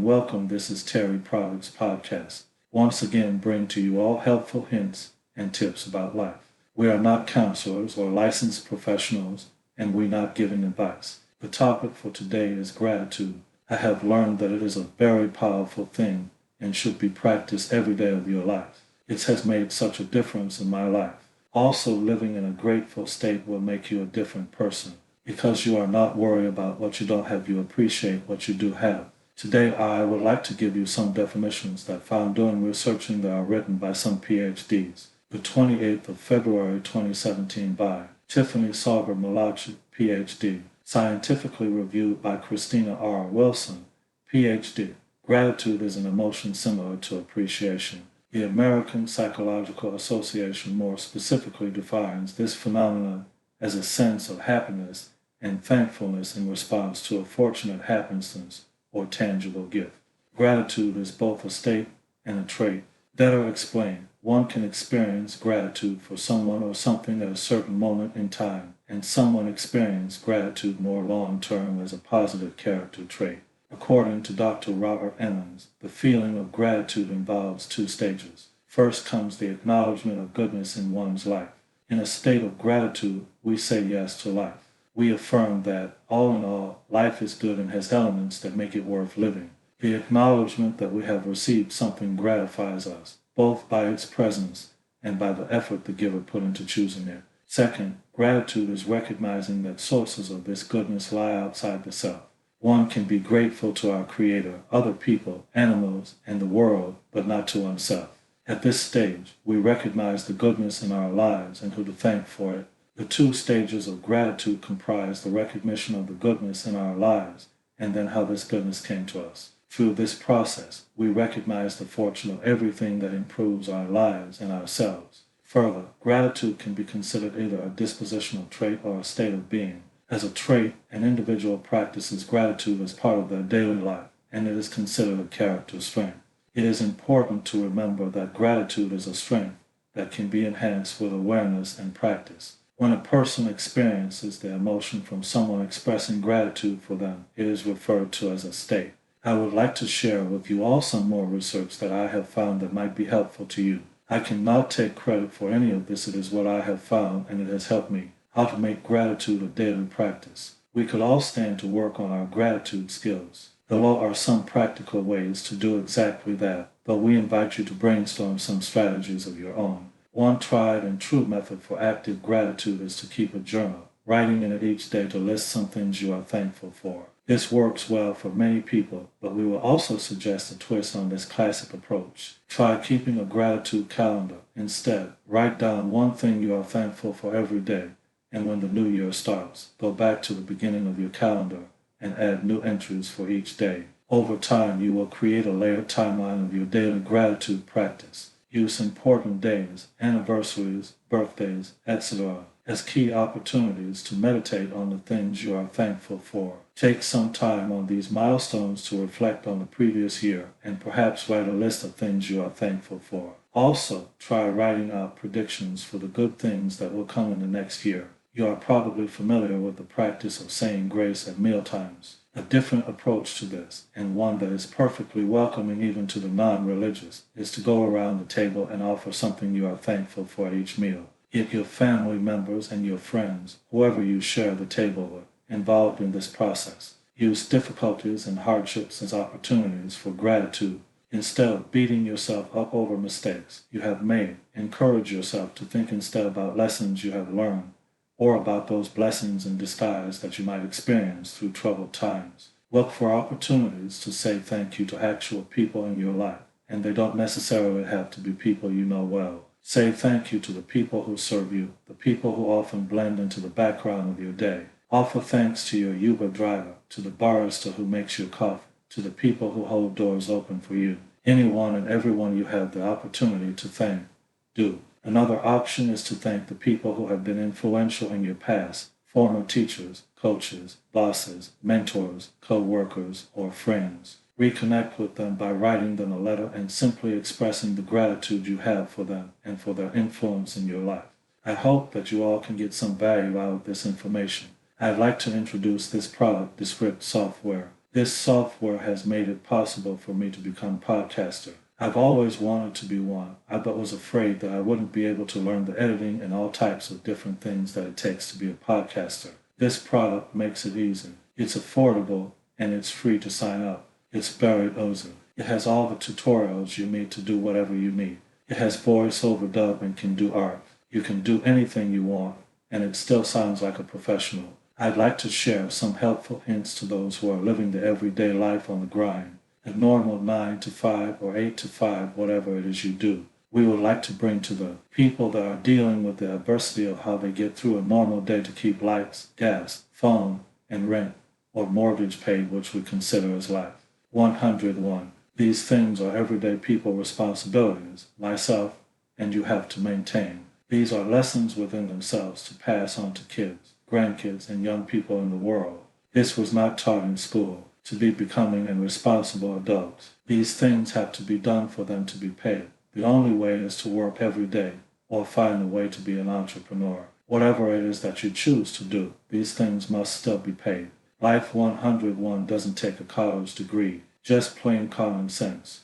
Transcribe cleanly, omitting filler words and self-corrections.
welcome. This is Terry Products Podcast. Once again, bring to you all helpful hints and tips about life. We are not counselors or licensed professionals, and we're not giving advice. The topic for today is gratitude. I have learned that it is a very powerful thing and should be practiced every day of your life. It has made such a difference in my life. Also, living in a grateful state will make you a different person. Because you are not worried about what you don't have, you appreciate what you do have. Today, I would like to give you some definitions that I found during researching that are written by some PhDs. The 28th of February 2017 by Tiffany Sauger-Malachi, PhD. Scientifically reviewed by Christina R. Wilson, PhD. Gratitude is an emotion similar to appreciation. The American Psychological Association more specifically defines this phenomenon as a sense of happiness and thankfulness in response to a fortunate happenstance or tangible gift. Gratitude is both a state and a trait. Better explained, one can experience gratitude for someone or something at a certain moment in time, and someone experience gratitude more long-term as a positive character trait. According to Dr. Robert Emmons, the feeling of gratitude involves two stages. First comes the acknowledgement of goodness in one's life. In a state of gratitude, we say yes to life. We affirm that, all in all, life is good and has elements that make it worth living. The acknowledgement that we have received something gratifies us, both by its presence and by the effort the giver put into choosing it. Second, gratitude is recognizing that sources of this goodness lie outside the self. One can be grateful to our Creator, other people, animals, and the world, but not to oneself. At this stage, we recognize the goodness in our lives and who to thank for it. The two stages of gratitude comprise the recognition of the goodness in our lives and then how this goodness came to us. Through this process, we recognize the fortune of everything that improves our lives and ourselves. Further, gratitude can be considered either a dispositional trait or a state of being. As a trait, an individual practices gratitude as part of their daily life, and it is considered a character strength. It is important to remember that gratitude is a strength that can be enhanced with awareness and practice. When a person experiences the emotion from someone expressing gratitude for them, it is referred to as a state. I would like to share with you all some more research that I have found that might be helpful to you. I cannot take credit for any of this. It is what I have found, and it has helped me. How to make gratitude a daily practice. We could all stand to work on our gratitude skills. Below are some practical ways to do exactly that, but we invite you to brainstorm some strategies of your own. One tried and true method for active gratitude is to keep a journal, writing in it each day to list some things you are thankful for. This works well for many people, but we will also suggest a twist on this classic approach. Try keeping a gratitude calendar. Instead, write down one thing you are thankful for every day, and when the new year starts, go back to the beginning of your calendar and add new entries for each day. Over time, you will create a layered timeline of your daily gratitude practice. Use important days, anniversaries, birthdays, etc. as key opportunities to meditate on the things you are thankful for. Take some time on these milestones to reflect on the previous year and perhaps write a list of things you are thankful for. Also, try writing out predictions for the good things that will come in the next year. You are probably familiar with the practice of saying grace at mealtimes. A different approach to this, and one that is perfectly welcoming even to the non-religious, is to go around the table and offer something you are thankful for at each meal. Get your family members and your friends, whoever you share the table with, involved in this process. Use difficulties and hardships as opportunities for gratitude. Instead of beating yourself up over mistakes you have made, encourage yourself to think instead about lessons you have learned, or about those blessings in disguise that you might experience through troubled times. Look for opportunities to say thank you to actual people in your life, and they don't necessarily have to be people you know well. Say thank you to the people who serve you, the people who often blend into the background of your day. Offer thanks to your Uber driver, to the barista who makes your coffee, to the people who hold doors open for you. Anyone and everyone you have the opportunity to thank, do. Another option is to thank the people who have been influential in your past, former teachers, coaches, bosses, mentors, co-workers, or friends. Reconnect with them by writing them a letter and simply expressing the gratitude you have for them and for their influence in your life. I hope that you all can get some value out of this information. I'd like to introduce this product, Descript Software. This software has made it possible for me to become a podcaster. I've always wanted to be one, but was afraid that I wouldn't be able to learn the editing and all types of different things that it takes to be a podcaster. This product makes it easy. It's affordable and it's free to sign up. It's very easy. It has all the tutorials you need to do whatever you need. It has voice overdub and can do art. You can do anything you want, and it still sounds like a professional. I'd like to share some helpful hints to those who are living the everyday life on the grind, a normal 9 to 5 or 8 to 5, whatever it is you do. We would like to bring to the people that are dealing with the adversity of how they get through a normal day to keep lights, gas, phone, and rent, or mortgage paid, which we consider as life. 101. These things are everyday people responsibilities, myself, and you have to maintain. These are lessons within themselves to pass on to kids, grandkids, and young people in the world. This was not taught in school, to be becoming and responsible adults. These things have to be done for them to be paid. The only way is to work every day or find a way to be an entrepreneur. Whatever it is that you choose to do, these things must still be paid. Life 101 doesn't take a college degree, just plain common sense.